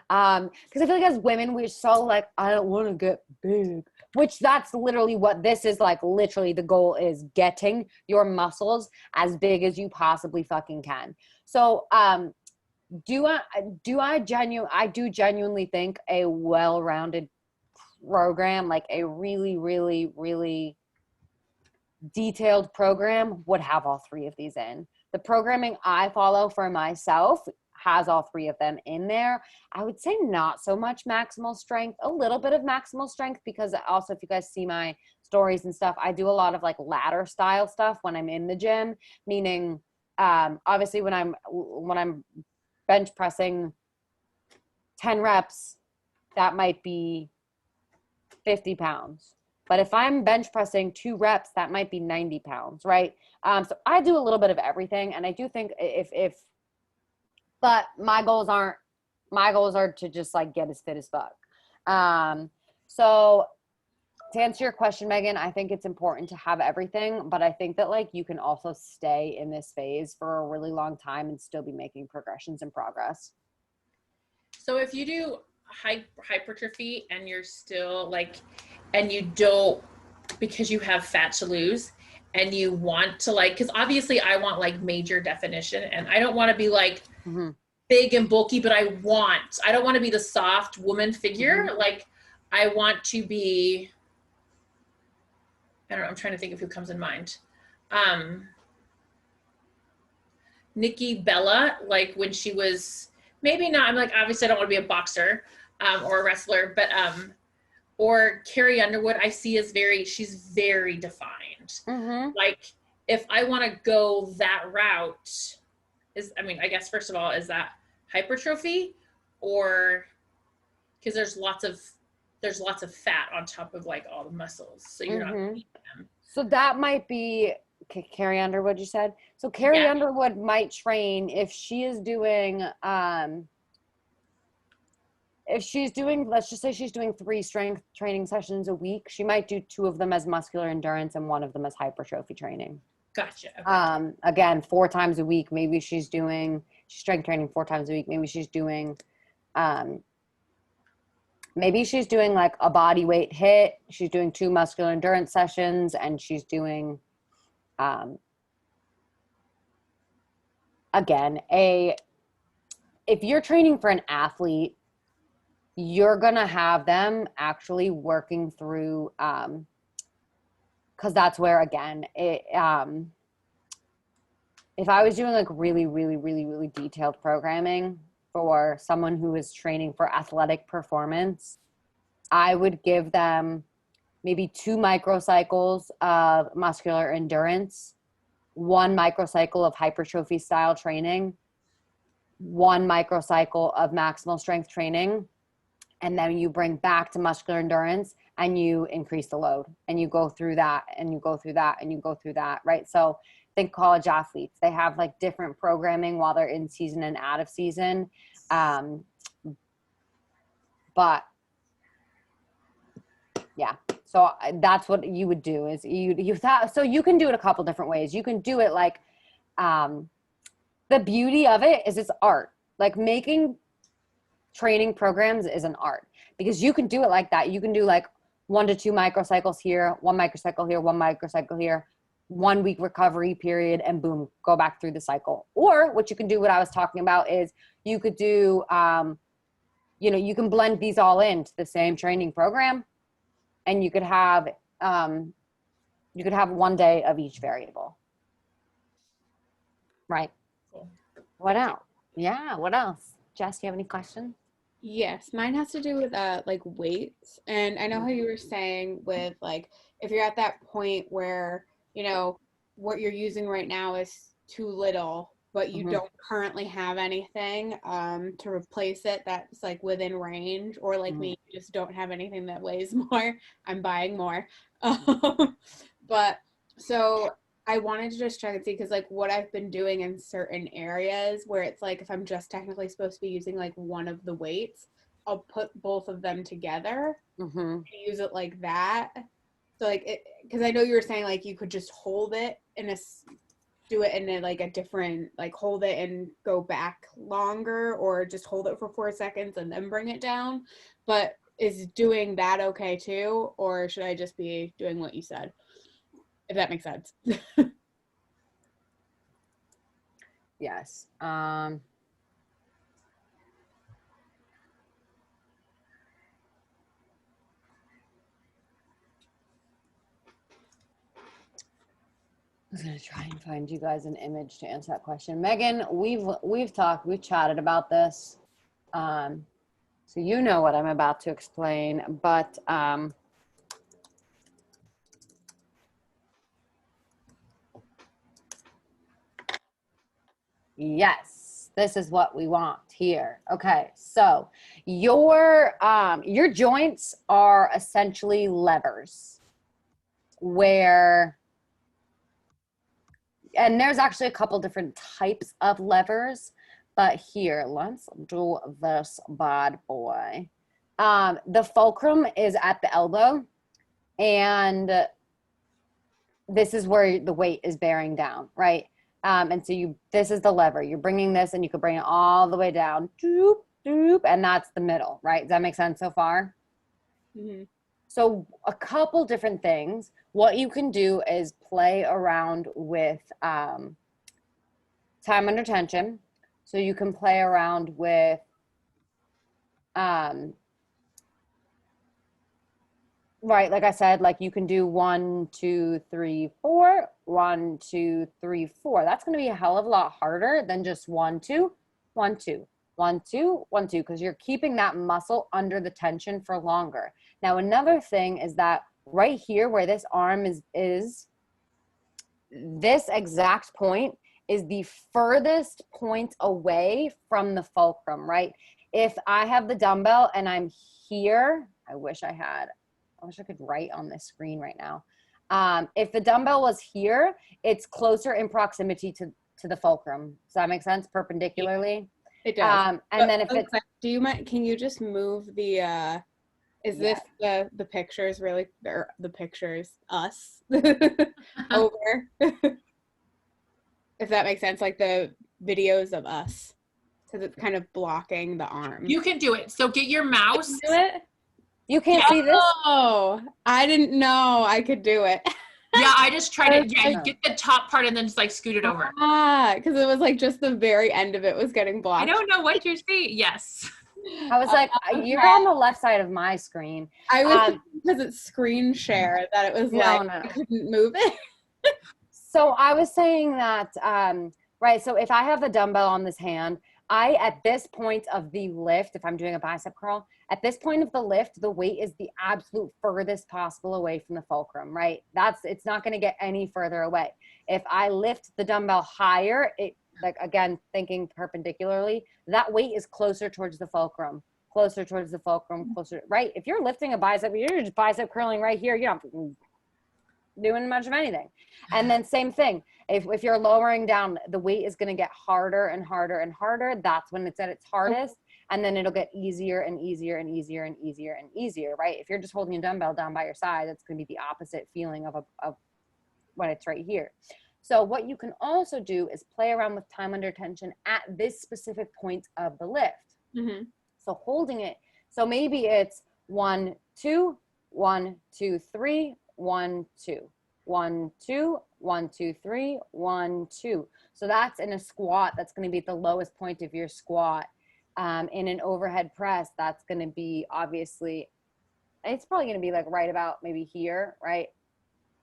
Because I feel like as women, we're so like, I don't want to get big, which that's literally what this is like. Literally, the goal is getting your muscles as big as you possibly fucking can. So, I do genuinely think a well-rounded program, like a really, really, really detailed program would have all 3 of these in. The programming I follow for myself has all 3 of them in there. I would say not so much maximal strength, a little bit of maximal strength, because also if you guys see my stories and stuff, I do a lot of like ladder style stuff when I'm in the gym, meaning obviously when I'm bench pressing 10 reps, that might be 50 pounds. But if I'm bench pressing 2 reps, that might be 90 pounds, right? So I do a little bit of everything. And I do think but my goals are to just like get as fit as fuck. So to answer your question, Megan, I think it's important to have everything, but I think that like you can also stay in this phase for a really long time and still be making progressions and progress. So if you do hypertrophy and you're still like, and you don't, because you have fat to lose and you want to like, because obviously I want like major definition and I don't want to be like big and bulky, but I don't want to be the soft woman figure. Like I want to be, I don't know, I'm trying to think of who comes in mind. Nikki Bella, like when she was, maybe not, I'm like, obviously I don't want to be a boxer or a wrestler, but or Carrie Underwood, I see as she's very defined. different. Mm-hmm. Like if I want to go that route, I guess first of all, is that hypertrophy, or because there's lots of fat on top of like all the muscles, so you're not Mm-hmm. eating them. So that might be Carrie Underwood, you said. So Carrie Yeah, Underwood might train if she is doing if she's doing, let's just say she's doing 3 strength training sessions a week, she might do 2 of them as muscular endurance and 1 of them as hypertrophy training. gotcha. Okay. Again, 4 times a week. Maybe she's doing strength training 4 times a week. Um, maybe she's doing like a body weight hit. She's doing 2 muscular endurance sessions, and she's doing, again, if you're training for an athlete, you're gonna have them actually working through, because that's where, again, if I was doing like really, really, really, really detailed programming for someone who is training for athletic performance, I would give them maybe 2 microcycles of muscular endurance, 1 microcycle of hypertrophy style training, 1 microcycle of maximal strength training, and then you bring back to muscular endurance and you increase the load, and you go through that and you go through that and you go through that, right? So think college athletes, they have like different programming while they're in season and out of season. But yeah, so that's what you would do is you thought, so you can do it a couple different ways. You can do it like, the beauty of it is it's art. Like making training programs is an art, because you can do it like that. You can do like 1 to 2 microcycles here, 1 microcycle here, 1 microcycle here, 1 week recovery period, and boom, go back through the cycle. Or what you can do, what I was talking about, is you could do, you can blend these all into the same training program, and you could have 1 day of each variable. Right. Cool. What else? Yeah, what else? Jess, do you have any questions? Yes, mine has to do with like weights. And I know how you were saying with like if you're at that point where, what you're using right now is too little, but you don't currently have anything to replace it that's like within range, or like me, you just don't have anything that weighs more. I'm buying more. But so I wanted to just check and see, because like what I've been doing in certain areas where it's like if I'm just technically supposed to be using like one of the weights, I'll put both of them together and use it like that. So like it, because I know you were saying like you could just hold it do it in like a different, like hold it and go back longer, or just hold it for 4 seconds and then bring it down. But is doing that okay too, or should I just be doing what you said? If that makes sense. Yes. I was gonna try and find you guys an image to answer that question. Megan, we've chatted about this. So you know what I'm about to explain, but yes, this is what we want here. Okay, so your joints are essentially levers, where, and there's actually a couple different types of levers, but here, let's do this bad boy. The fulcrum is at the elbow, and this is where the weight is bearing down, right? And so this is the lever. You're bringing this, and you can bring it all the way down, doop, doop, and that's the middle, right? Does that make sense so far? Mm-hmm. So a couple different things. What you can do is play around with time under tension. So you can play around with right, like I said, like you can do 1, 2, 3, 4, 1, 2, 3, 4. That's going to be a hell of a lot harder than just 1, 2, 1, 2, 1, 2, 1, 2, because you're keeping that muscle under the tension for longer. Now, another thing is that right here where this arm is this exact point is the furthest point away from the fulcrum, right? If I have the dumbbell and I'm here, I wish I could write on this screen right now. If the dumbbell was here, it's closer in proximity to the fulcrum. Does that make sense? Perpendicularly. It does. And then if it's, do you mind, can you just move the, is this the pictures really, or the pictures, us, over? If that makes sense, like the videos of us, because it's kind of blocking the arm. You can do it. So get your mouse. Do it? you can't see this? Oh, I didn't know I could do it. Yeah, I just tried it. Yeah, you get the top part and then just like scoot it over. Because it was like just the very end of it was getting blocked. I don't know what you're saying. Yes. I was like, you're on the left side of my screen. I was because it's screen share that it was I couldn't move it. So I was saying that, right, so if I have the dumbbell on this hand, at this point of the lift, if I'm doing a bicep curl, at this point of the lift, the weight is the absolute furthest possible away from the fulcrum, right? It's not going to get any further away. If I lift the dumbbell higher, like again, thinking perpendicularly, that weight is closer towards the fulcrum, closer, right? If you're lifting a bicep, you're just bicep curling right here, you're not doing much of anything. And then same thing, if you're lowering down, the weight is going to get harder and harder and harder. That's when it's at its hardest. And then it'll get easier and easier and easier and easier and easier, right? If you're just holding a dumbbell down by your side, that's going to be the opposite feeling of when it's right here. So what you can also do is play around with time under tension at this specific point of the lift. Mm-hmm. So holding it. So maybe it's 1, 2, 1, 2, 3, 1, 2, 1, 2, 1, 2, 3, 1, 2. So that's in a squat. That's going to be at the lowest point of your squat. In an overhead press, that's going to be obviously, it's probably going to be like right about maybe here, right?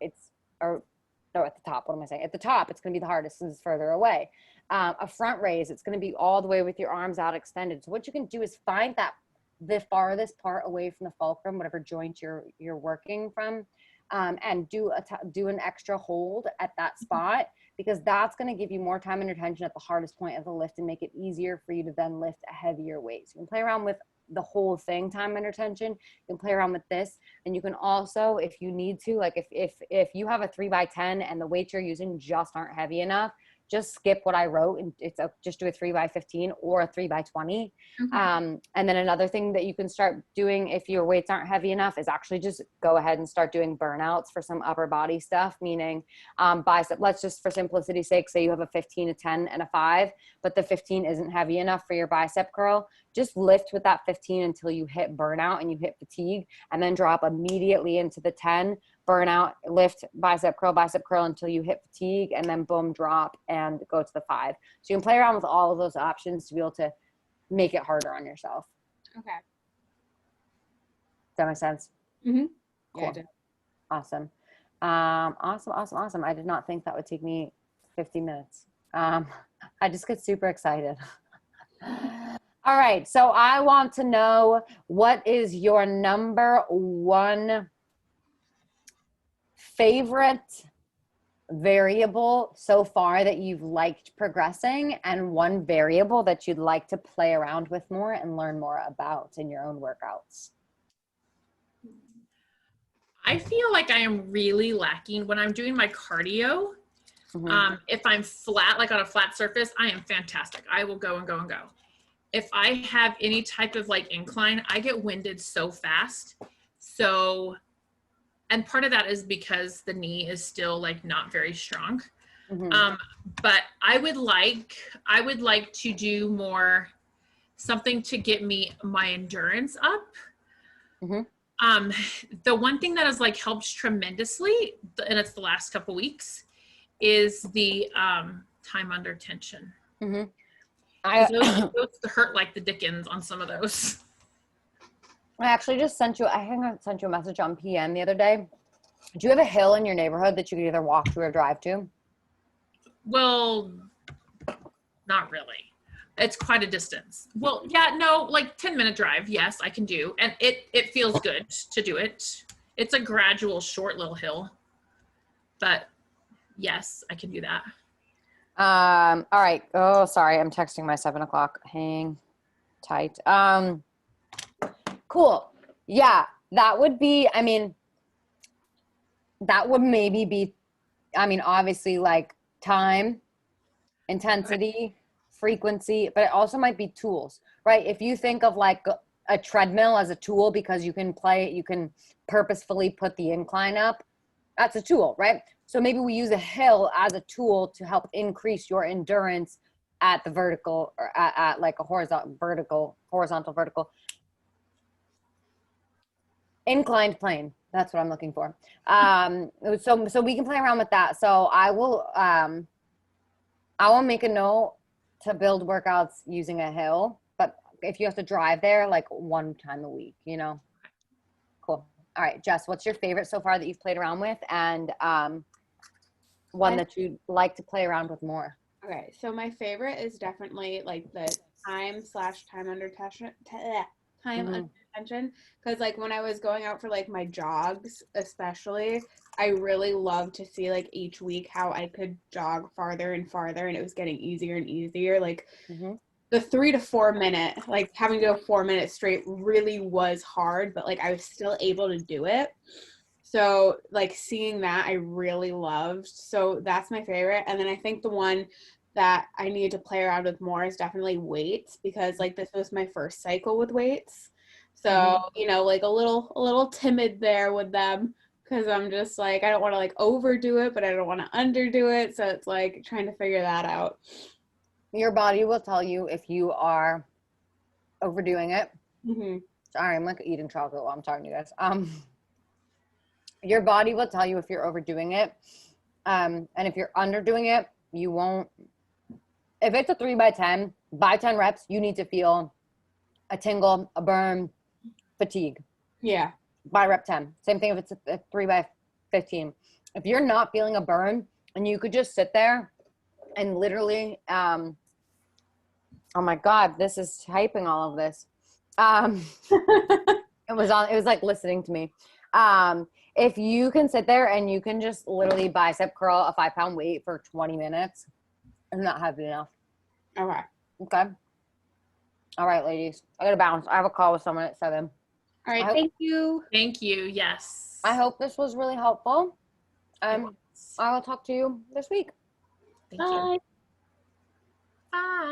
At the top. What am I saying? At the top, it's going to be the hardest since it's further away. A front raise, it's going to be all the way with your arms out extended. So what you can do is find the farthest part away from the fulcrum, whatever joint you're working from, and do an extra hold at that spot, because that's going to give you more time under tension at the hardest point of the lift and make it easier for you to then lift a heavier weight. So you can play around with the whole thing, time under tension. You can play around with this, and you can also, if you need to, like if you have a 3x10 and the weights you're using just aren't heavy enough, just skip what I wrote and just do a 3x15 or a 3x20. And then another thing that you can start doing if your weights aren't heavy enough is actually just go ahead and start doing burnouts for some upper body stuff, meaning bicep. Let's just, for simplicity's sake, say you have a 15, a 10, and a 5, but the 15 isn't heavy enough for your bicep curl. Just lift with that 15 until you hit burnout and you hit fatigue, and then drop immediately into the 10, burnout, lift, bicep curl until you hit fatigue, and then boom, drop and go to the 5. So you can play around with all of those options to be able to make it harder on yourself. Okay. Does that make sense? Mm-hmm. Cool. Yeah, I did. Awesome. Awesome. I did not think that would take me 50 minutes. I just get super excited. All right. So I want to know, what is your number one favorite variable so far that you've liked progressing, and one variable that you'd like to play around with more and learn more about in your own workouts? I feel like I am really lacking when I'm doing my cardio. If I'm flat, like on a flat surface, I am fantastic. I will go and go and go. If I have any type of like incline, I get winded so fast. And part of that is because the knee is still like not very strong. But I would like to do more, something to get my endurance up. The one thing that has like helped tremendously, and it's the last couple weeks, is the time under tension. Those hurt like the dickens on some of those. I actually just sent you a message on PM the other day. Do you have a hill in your neighborhood that you could either walk to or drive to? Well, not really. It's quite a distance. Well, yeah, no, like 10-minute drive. Yes, I can do. And it feels good to do it. It's a gradual, short little hill. But Yes, I can do that. All right. Oh, sorry. I'm texting my 7 o'clock. Hang tight. Cool. Yeah, that would be, I mean, that would maybe be, I mean, obviously like time, intensity, frequency, but it also might be tools, right? If you think of like a treadmill as a tool because you can purposefully put the incline up, that's a tool, right? So maybe we use a hill as a tool to help increase your endurance at the vertical or at like a horizontal, vertical, inclined plane. That's what I'm looking for. So we can play around with that. So I will make a note to build workouts using a hill, but if you have to drive there, like one time a week, you know? Cool. All right, Jess, what's your favorite so far that you've played around with, and one that you'd like to play around with more? Okay, so my favorite is definitely like the time under tension, under tension, because like when I was going out for like my jogs, especially, I really loved to see like each week how I could jog farther and farther, and it was getting easier and easier. Like the 3 to 4 minute, like having to go 4 minutes straight really was hard, but like I was still able to do it. So like seeing that I really loved. So that's my favorite. And then I think the one that I need to play around with more is definitely weights, because like this was my first cycle with weights. So, you know, like a little timid there with them, because I'm just like, I don't want to like overdo it, but I don't want to underdo it. So it's like trying to figure that out. Your body will tell you if you are overdoing it. Sorry, I'm like eating chocolate while I'm talking to you guys. Your body will tell you if you're overdoing it. And if you're underdoing it, you won't. If it's a 3x10, by 10 reps, you need to feel a tingle, a burn, fatigue. Yeah. By rep 10. Same thing if it's a 3x15. If you're not feeling a burn and you could just sit there and literally, oh my God, this is typing all of this. It was like listening to me. If you can sit there and you can just literally bicep curl a 5-pound weight for 20 minutes, I'm not heavy enough. Okay. All right, ladies. I gotta bounce. I have a call with someone at 7. All right. Thank you. Thank you. Yes. I hope this was really helpful. I will talk to you this week. Thank you. Bye.